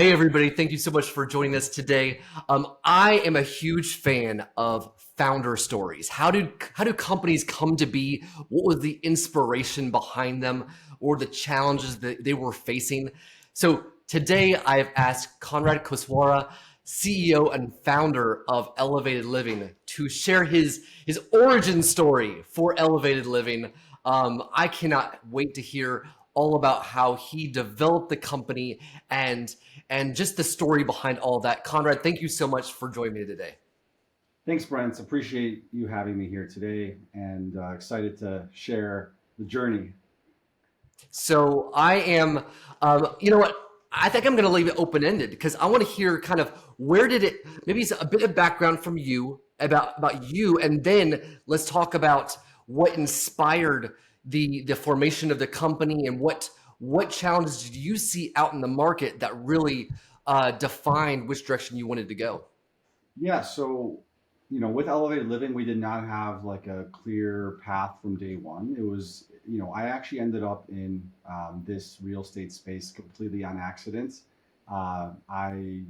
Hey everybody, thank you so much for joining us today. I am a huge fan of founder stories. How do companies come to be? What was the inspiration behind them or the challenges that they were facing? So today I've asked Konrad Koczwara, CEO and founder of Elevated Living, to share his origin story for Elevated Living. I cannot wait to hear all about how he developed the company and just the story behind all of that. Konrad, thank you so much for joining me today. Thanks, Brent. Appreciate you having me here today and excited to share the journey. So I am, you know what? I think I'm going to leave it open ended because I want to hear kind of where did it, maybe it's a bit of background from you about you, and then let's talk about what inspired the formation of the company and what challenges did you see out in the market that really defined which direction you wanted to go. Yeah, so with elevated living, we did not have like a clear path from day one. It was, I actually ended up in this real estate space completely on accident. I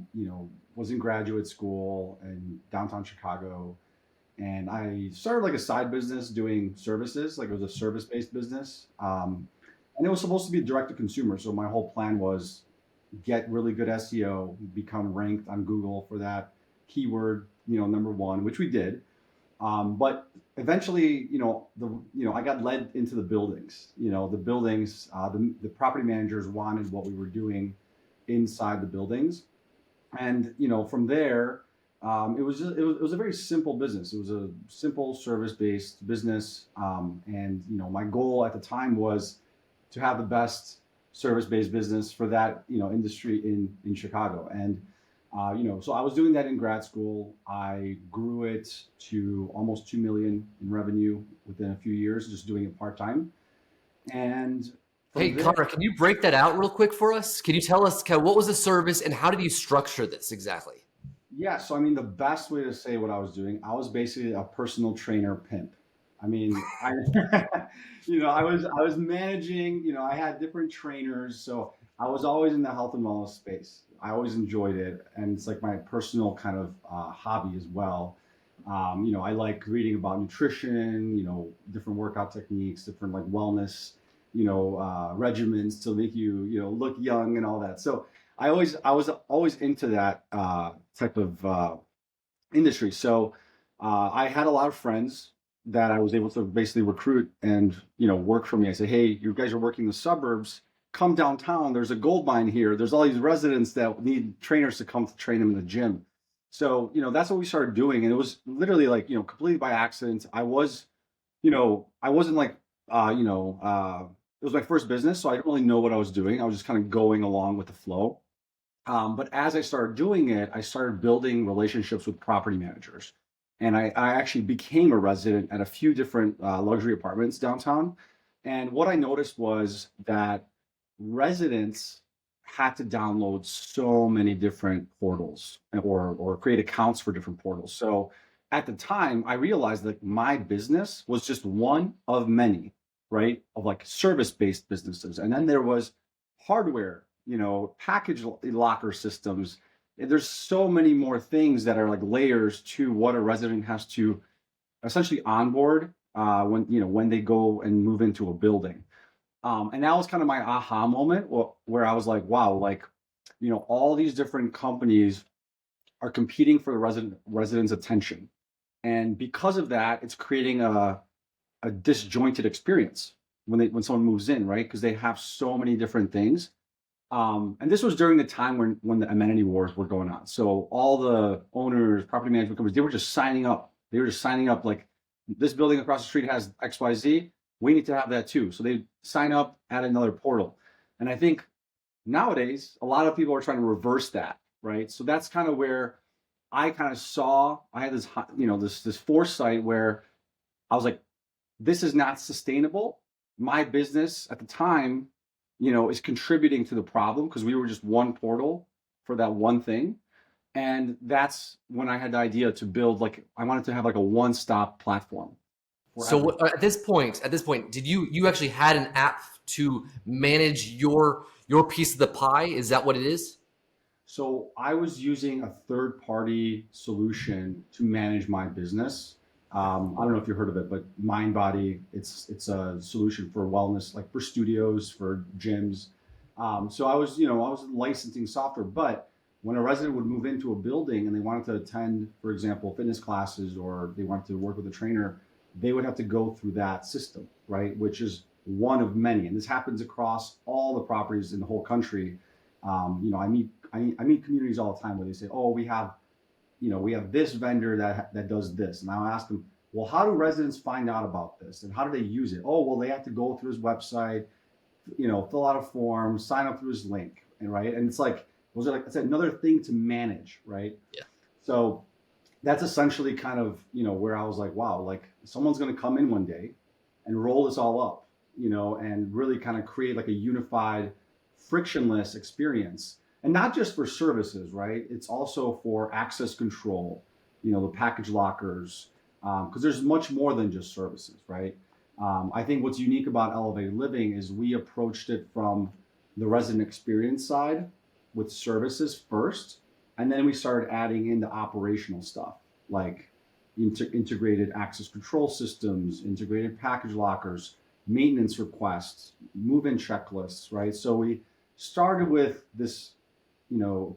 was in graduate school in downtown Chicago, and I started like a side business doing services, like it was a service-based business. And it was supposed to be direct to consumer. So my whole plan was get really good SEO, become ranked on Google for that keyword, number one, which we did. But eventually, I got led into the buildings. The buildings, the property managers wanted what we were doing inside the buildings, and from there, it was a very simple business. It was a simple service based business, and my goal at the time was to have the best service based business for that industry in Chicago. And so I was doing that in grad school. I grew it to almost 2 million in revenue within a few years, just doing it part time. And Hey, from there, Conrad, can you break that out real quick for us? Can you tell us kind of what was the service and how did you structure this exactly? yeah. So I mean, the best way to say what I was doing, I was basically a personal trainer pimp. I mean, I was managing. I had different trainers, so I was always in the health and wellness space. I always enjoyed it, and it's like my personal kind of hobby as well. I like reading about nutrition, different workout techniques, different like wellness, regimens to make you, look young and all that. So I was always into that type of industry. So I had a lot of friends that I was able to basically recruit and work for me. I say, hey, you guys are working the suburbs. Come downtown. There's a gold mine here. There's all these residents that need trainers to come to train them in the gym. So that's what we started doing, and it was literally like completely by accident. I wasn't like it was my first business, so I didn't really know what I was doing. I was just kind of going along with the flow. But as I started doing it, I started building relationships with property managers. And I actually became a resident at a few different luxury apartments downtown. And what I noticed was that residents had to download so many different portals or create accounts for different portals. So at the time, I realized that my business was just one of many, right? Of like service-based businesses. And then there was hardware, package locker systems. There's so many more things that are like layers to what a resident has to essentially onboard when they go and move into a building. And that was kind of my aha moment where I was like, wow, like all these different companies are competing for the residents' attention, and because of that, it's creating a disjointed experience when someone moves in, right? Because they have so many different things. And this was during the time when the amenity wars were going on. So all the owners, property management companies, they were just signing up. They were just signing up like this building across the street has XYZ. We need to have that too. So they sign up, add another portal. And I think nowadays a lot of people are trying to reverse that, right? So that's kind of where I kind of saw I had this this foresight where I was like, this is not sustainable. My business at the time, is contributing to the problem because we were just one portal for that one thing. And that's when I had the idea to build like I wanted to have like a one-stop platform for So everything. at this point, did you actually had an app to manage your piece of the pie? Is that what it is? So I was using a third party solution to manage my business. I don't know if you heard of it, but MindBody, it's a solution for wellness, like for studios, for gyms. So I was licensing software, but when a resident would move into a building and they wanted to attend, for example, fitness classes, or they wanted to work with a trainer, they would have to go through that system, right? Which is one of many, and this happens across all the properties in the whole country. I meet communities all the time where they say, "Oh, we have this vendor that does this," and I'll ask them, "Well, how do residents find out about this, and how do they use it?" "Oh, well, they have to go through his website, fill out a form, sign up through his link," and right, and it's like those are like it's another thing to manage, right? Yeah. So that's essentially kind of where I was like, wow, like someone's going to come in one day and roll this all up, and really kind of create like a unified, frictionless experience, and not just for services, right? It's also for access control, the package lockers, because there's much more than just services, right? I think what's unique about elevated living is we approached it from the resident experience side with services first, and then we started adding in the operational stuff like integrated access control systems, integrated package lockers, maintenance requests, move-in checklists, right? So we started with this,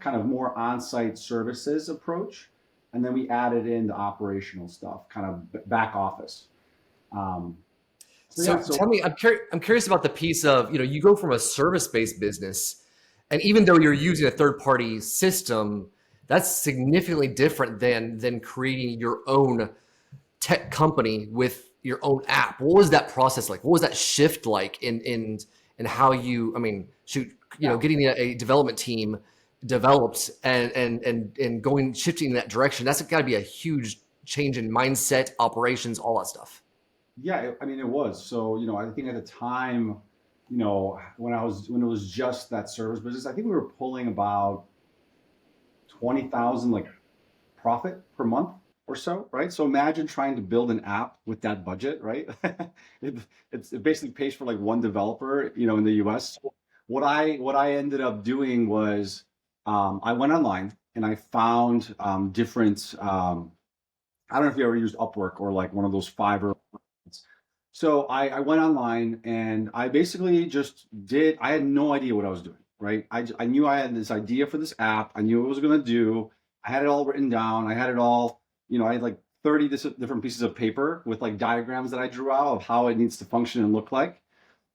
kind of more on-site services approach, and then we added in the operational stuff, kind of back office. Um, So tell me, I'm curious about the piece of, you go from a service-based business, and even though you're using a third-party system, that's significantly different than creating your own tech company with your own app. What was that process like? What was that shift like in how you, I mean, shoot, getting a development team developed and going shifting in that direction? That's got to be a huge change in mindset, operations, all that stuff. Yeah, I mean, it was. So, I think at the time, when it was just that service business, I think we were pulling about 20,000 like profit per month or so, right? So imagine trying to build an app with that budget, right? It basically pays for like one developer, in the US. So what I ended up doing was I went online and I found different I don't know if you ever used Upwork or like one of those Fiverr. So I went online and I basically I had no idea what I was doing, right? I knew I had this idea for this app. I knew what it was going to do. I had it all written down. I had it all, I had like 30 different pieces of paper with like diagrams that I drew out of how it needs to function and look like.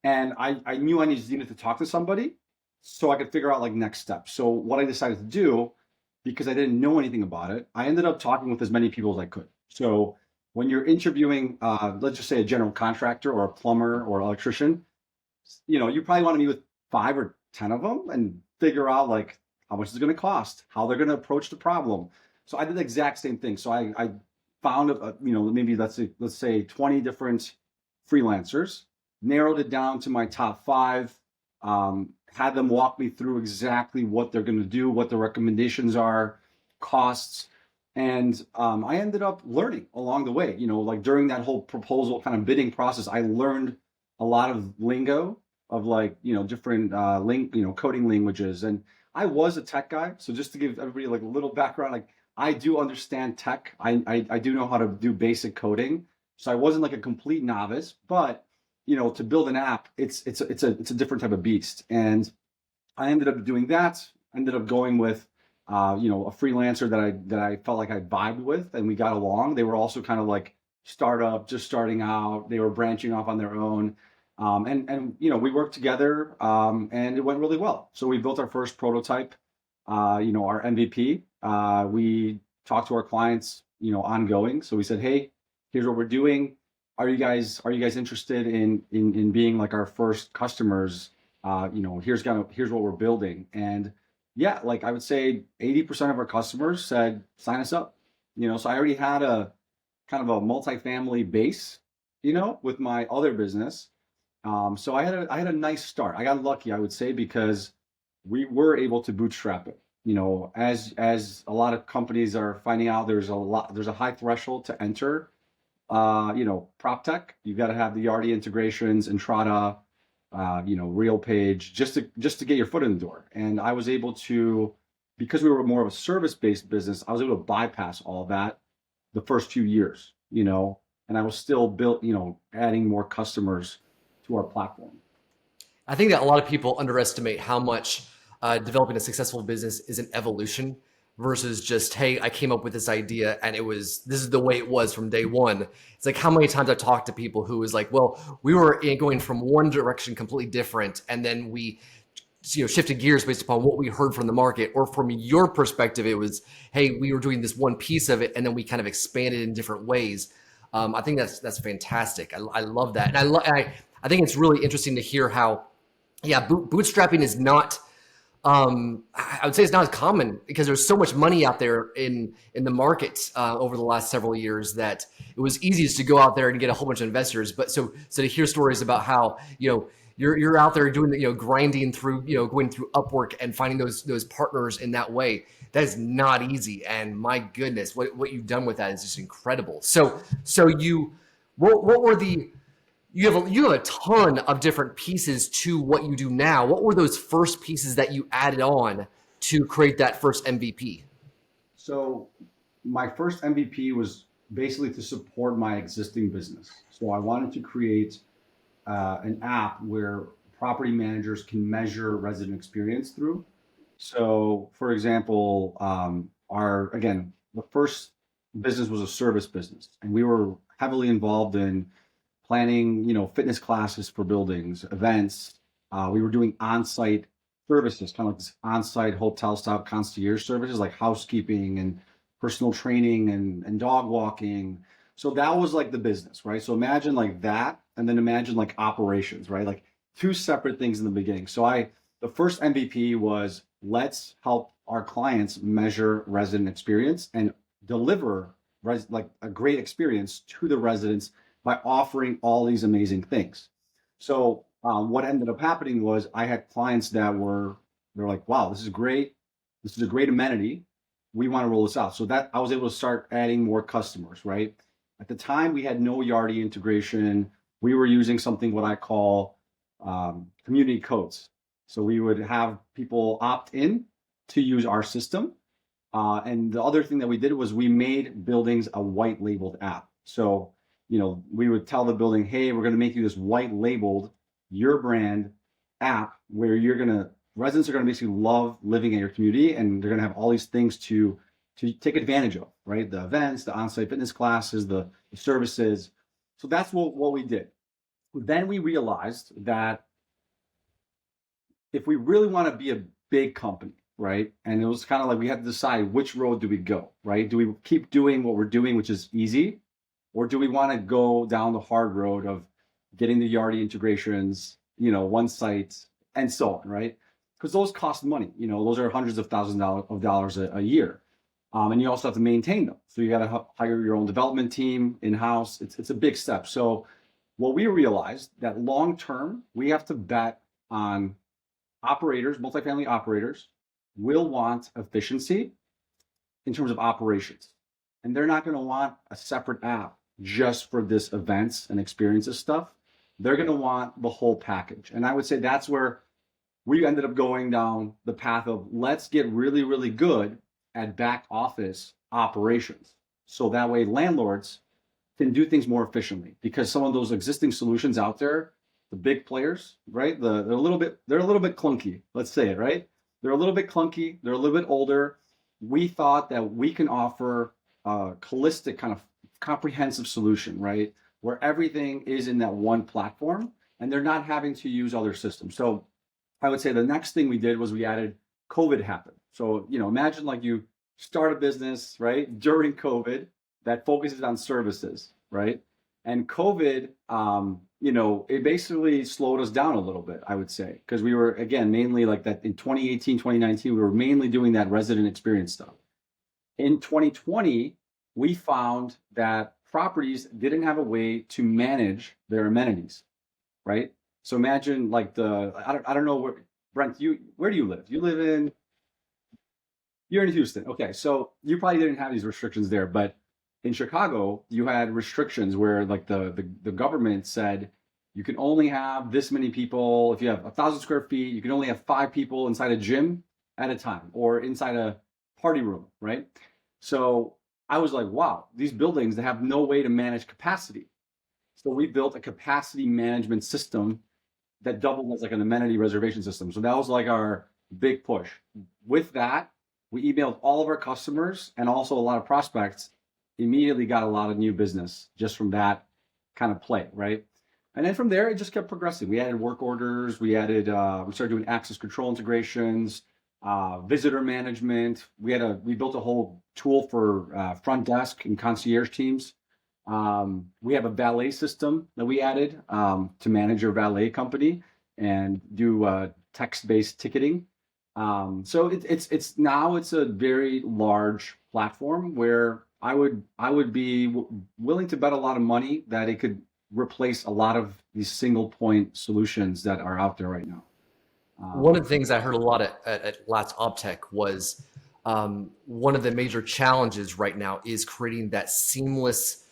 And I knew I needed to talk to somebody so I could figure out like next steps. So what I decided to do, because I didn't know anything about it, I ended up talking with as many people as I could. So when you're interviewing, let's just say a general contractor or a plumber or electrician, you probably want to meet with 5 or 10 of them and figure out like how much it's going to cost, how they're going to approach the problem. So I did the exact same thing. So I found, maybe let's say 20 different freelancers, narrowed it down to my top 5, had them walk me through exactly what they're going to do, what the recommendations are, costs. And I ended up learning along the way, like during that whole proposal kind of bidding process, I learned a lot of lingo of like, different coding languages. And I was a tech guy. So just to give everybody like a little background, like I do understand tech. I do know how to do basic coding. So I wasn't like a complete novice, but to build an app, it's a different type of beast. And I ended up doing that. I ended up going with a freelancer that I felt like I vibed with, and we got along. They were also kind of like startup, just starting out. They were branching off on their own, and we worked together, and it went really well. So we built our first prototype, our MVP. We talked to our clients, ongoing. So we said, hey, here's what we're doing. Are you guys interested in being like our first customers? Here's what we're building. And yeah, like I would say 80% of our customers said, sign us up. So I already had a kind of a multifamily base, with my other business. So I had a nice start. I got lucky, I would say, because we were able to bootstrap it. As a lot of companies are finding out, there's a high threshold to enter prop tech. You've got to have the Yardi integrations, Entrada, RealPage, just to get your foot in the door. And I was able to because we were more of a service-based business, I was able to bypass all of that the first few years, and I was still built, adding more customers to our platform. I think that a lot of people underestimate how much developing a successful business is an evolution versus just, hey, I came up with this idea and this is the way it was from day one. It's like how many times I've talked to people who is like, well, we were going from one direction completely different, and then we shifted gears based upon what we heard from the market. Or from your perspective, it was, hey, we were doing this one piece of it and then we kind of expanded in different ways. I think that's fantastic. I love that. And I think it's really interesting to hear how, yeah, bootstrapping is not, I would say it's not as common because there's so much money out there in the market over the last several years that it was easiest to go out there and get a whole bunch of investors. But so to hear stories about how, you're out there doing the, grinding through, going through Upwork and finding those partners in that way, that is not easy. And my goodness, what you've done with that is just incredible. So what were you have a ton of different pieces to what you do now. What were those first pieces that you added on to create that first MVP? So my first MVP was basically to support my existing business. So I wanted to create an app where property managers can measure resident experience through. So, for example, the first business was a service business, and we were heavily involved in planning, fitness classes for buildings, events. We were doing on-site services, kind of like this on-site hotel style concierge services like housekeeping and personal training and dog walking. So that was like the business, right? So imagine like that, and then imagine like operations, right? Like two separate things in the beginning. So the first MVP was, let's help our clients measure resident experience and deliver like a great experience to the residents by offering all these amazing things. So what ended up happening was I had clients they're like, wow, this is great. This is a great amenity. We want to roll this out. So that I was able to start adding more customers, right? At the time, we had no Yardi integration. We were using something what I call community codes. So we would have people opt in to use our system. And the other thing that we did was we made buildings a white labeled app. So, we would tell the building, hey, we're going to make you this white labeled, your brand app where residents are going to basically love living in your community, and they're going to have all these things to take advantage of, right? The events, the on-site fitness classes, the services. So that's what we did. Then we realized that if we really want to be a big company, right? And it was kind of like we had to decide which road do we go, right? Do we keep doing what we're doing, which is easy? Or do we want to go down the hard road of getting the Yardi integrations, one site and so on, right? Because those cost money, those are hundreds of thousands of dollars a year. And you also have to maintain them. So you got to hire your own development team in-house. It's a big step. So what we realized that long-term, we have to bet on operators, multifamily operators will want efficiency in terms of operations. And they're not going to want a separate app just for this events and experiences stuff. They're going to want the whole package. And I would say that's where we ended up going down the path of let's get really, really good at back office operations. So that way landlords can do things more efficiently, because some of those existing solutions out there, the big players, right? They're a little bit clunky. Let's say it, right? They're a little bit clunky. They're a little bit older. We thought that we can offer a holistic kind of comprehensive solution, right? Where everything is in that one platform and they're not having to use other systems. So I would say the next thing we did was we added COVID happened. So, imagine like you start a business, right, during COVID that focuses on services, right? And COVID, it basically slowed us down a little bit, I would say, because we were, again, mainly like that in 2018, 2019, we were mainly doing that resident experience stuff. In 2020, we found that properties didn't have a way to manage their amenities, right? So imagine like I don't know where, Brent, where do you live? You're in Houston. Okay, so you probably didn't have these restrictions there, but in Chicago, you had restrictions where like the government said you can only have this many people. If you have 1,000 square feet, you can only have 5 people inside a gym at a time or inside a party room, right? So I was like, wow, these buildings, they have no way to manage capacity. So we built a capacity management system that doubled as like an amenity reservation system. So that was like our big push. With that, we emailed all of our customers and also a lot of prospects, immediately got a lot of new business just from that kind of play, right? And then from there, it just kept progressing. We added work orders, we started doing access control integrations, visitor management. We built a whole tool for front desk and concierge teams. We have a valet system that we added to manage your valet company and do text-based ticketing. So it's now it's a very large platform where I would be willing to bet a lot of money that it could replace a lot of these single point solutions that are out there right now. One of the things I heard a lot at Lats Optech was one of the major challenges right now is creating that seamless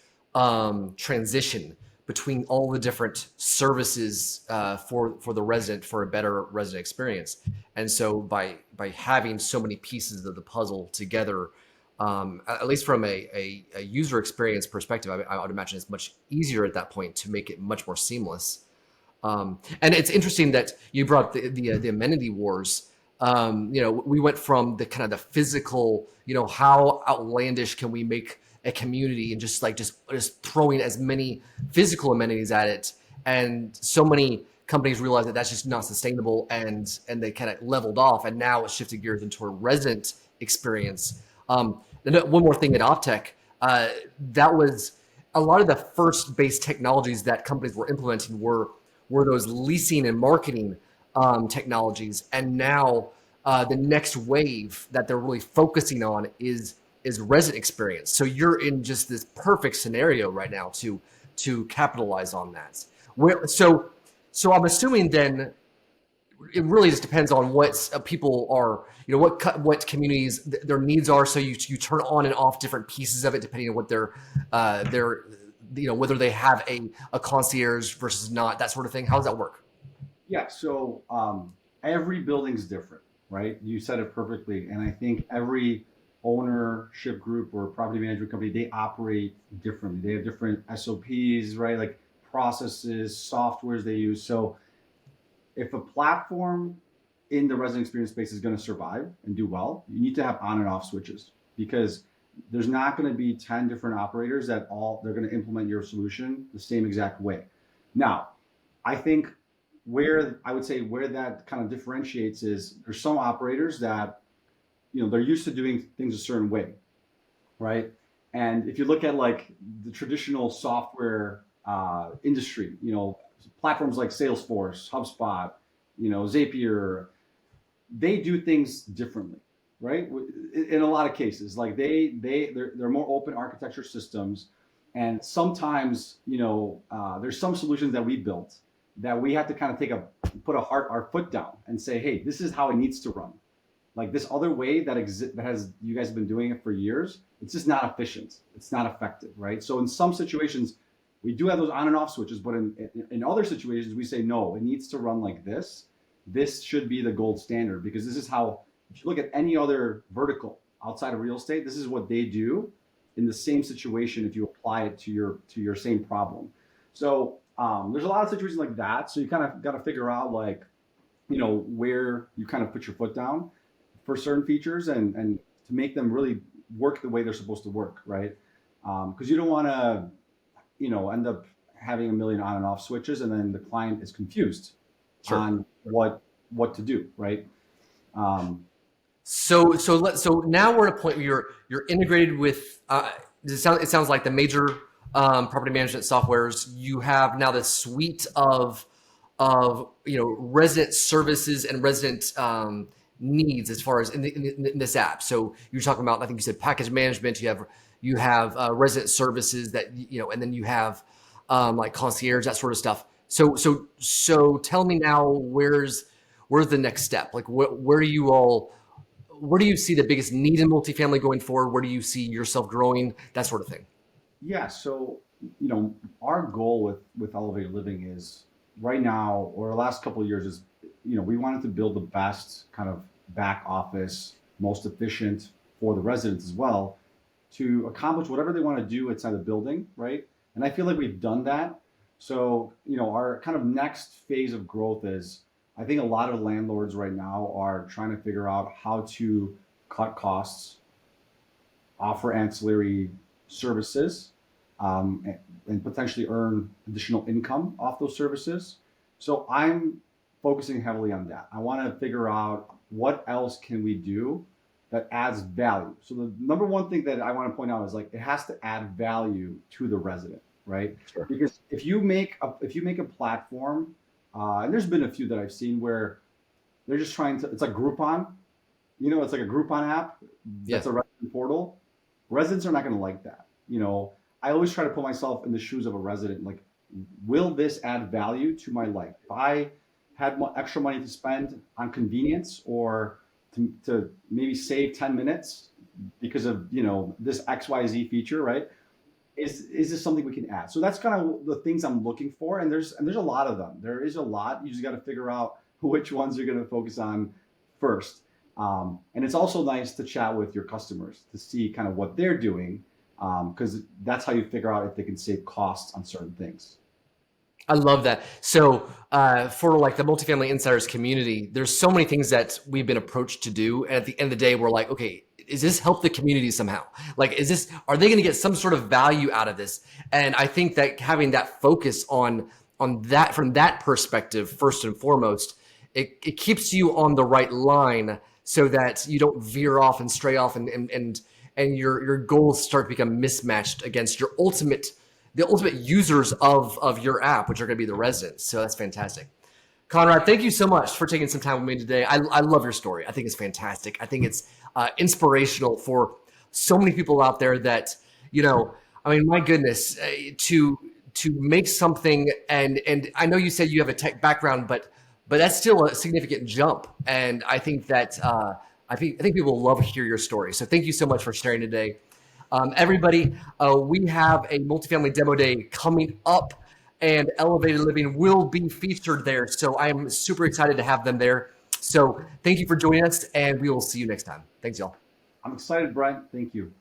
transition between all the different services for the resident for a better resident experience. And so by having so many pieces of the puzzle together, at least from a user experience perspective, I would imagine it's much easier at that point to make it much more seamless. And it's interesting that you brought the amenity wars. We went from the kind of the physical, how outlandish can we make a community, and just throwing as many physical amenities at it, and so many companies realized that that's just not sustainable, and they kind of leveled off, and now it's shifted gears into a resident experience. And one more thing at Optech, that was a lot of the first base technologies that companies were implementing were those leasing and marketing technologies, and now the next wave that they're really focusing on is resident experience. So you're in just this perfect scenario right now to capitalize on that. So I'm assuming then it really just depends on what people are, what communities their needs are. So you turn on and off different pieces of it depending on what their whether they have a concierge versus not, that sort of thing. How does that work? Yeah, so every building's different, right? You said it perfectly, and I think every ownership group or property management company, they operate differently. They have different SOPs, right? Like processes, softwares they use. So if a platform in the resident experience space is going to survive and do well, you need to have on and off switches, because there's not going to be 10 different operators that they're going to implement your solution the same exact way. Now, I think where that kind of differentiates is there's some operators that, they're used to doing things a certain way, right? And if you look at like the traditional software industry, platforms like Salesforce, HubSpot, Zapier, they do things differently, right? In a lot of cases, like they're more open architecture systems, and sometimes there's some solutions that we built that we have to kind of put our foot down and say, hey, this is how it needs to run. Like this other way that you guys have been doing it for years, it's just not efficient. It's not effective, right? So in some situations, we do have those on and off switches, but in other situations, we say, no, it needs to run like this. This should be the gold standard, because this is how, if you look at any other vertical outside of real estate, this is what they do in the same situation if you apply it to your same problem. So there's a lot of situations like that. So you kind of got to figure out like, where you kind of put your foot down for certain features and to make them really work the way they're supposed to work, right? Because you don't want to, end up having a million on and off switches, and then the client is confused on what to do, right? So now we're at a point where you're integrated with. It sounds like the major property management softwares. You have now this suite of resident services and resident needs as far as in this app. So you're talking about, I think you said package management. You have resident services that and then you have like concierge, that sort of stuff. So tell me now, where's the next step? Like where do you see the biggest need in multifamily going forward? Where do you see yourself growing? That sort of thing. Yeah. So, our goal with Elevated Living is right now, or the last couple of years is, we wanted to build the best kind of back office, most efficient for the residents as well, to accomplish whatever they want to do inside the building, right? And I feel like we've done that. So, our kind of next phase of growth is, I think a lot of landlords right now are trying to figure out how to cut costs, offer ancillary services, and potentially earn additional income off those services. So I'm focusing heavily on that. I want to figure out what else can we do that adds value. So the number one thing that I want to point out is, like, it has to add value to the resident, right? Sure. Because if you make a platform, and there's been a few that I've seen where they're just trying to, it's like Groupon, it's like a Groupon app that's a resident portal. Residents are not going to like that. I always try to put myself in the shoes of a resident. Like, will this add value to my life? If I had extra money to spend on convenience, or to maybe save 10 minutes because of, this XYZ feature, right? Is this something we can add? So that's kind of the things I'm looking for. And there's a lot of them. There is a lot. You just got to figure out which ones you're going to focus on first. And it's also nice to chat with your customers to see kind of what they're doing, because that's how you figure out if they can save costs on certain things. I love that. So for like the multifamily insiders community, there's so many things that we've been approached to do. And at the end of the day, we're like, okay, is this help the community somehow? Like, are they going to get some sort of value out of this? And I think that having that focus on that, from that perspective, first and foremost, it keeps you on the right line so that you don't veer off and stray off, and your goals start to become mismatched against the ultimate users of your app, which are going to be the residents. So that's fantastic. Konrad, thank you so much for taking some time with me today. I love your story. I think it's fantastic. I think it's inspirational for so many people out there that, my goodness, to make something, and I know you said you have a tech background, but that's still a significant jump. And I think that I think people will love to hear your story. So thank you so much for sharing today. Everybody, we have a multifamily demo day coming up, and Elevated Living will be featured there. So I am super excited to have them there. So thank you for joining us, and we will see you next time. Thanks, y'all. I'm excited, Brent. Thank you.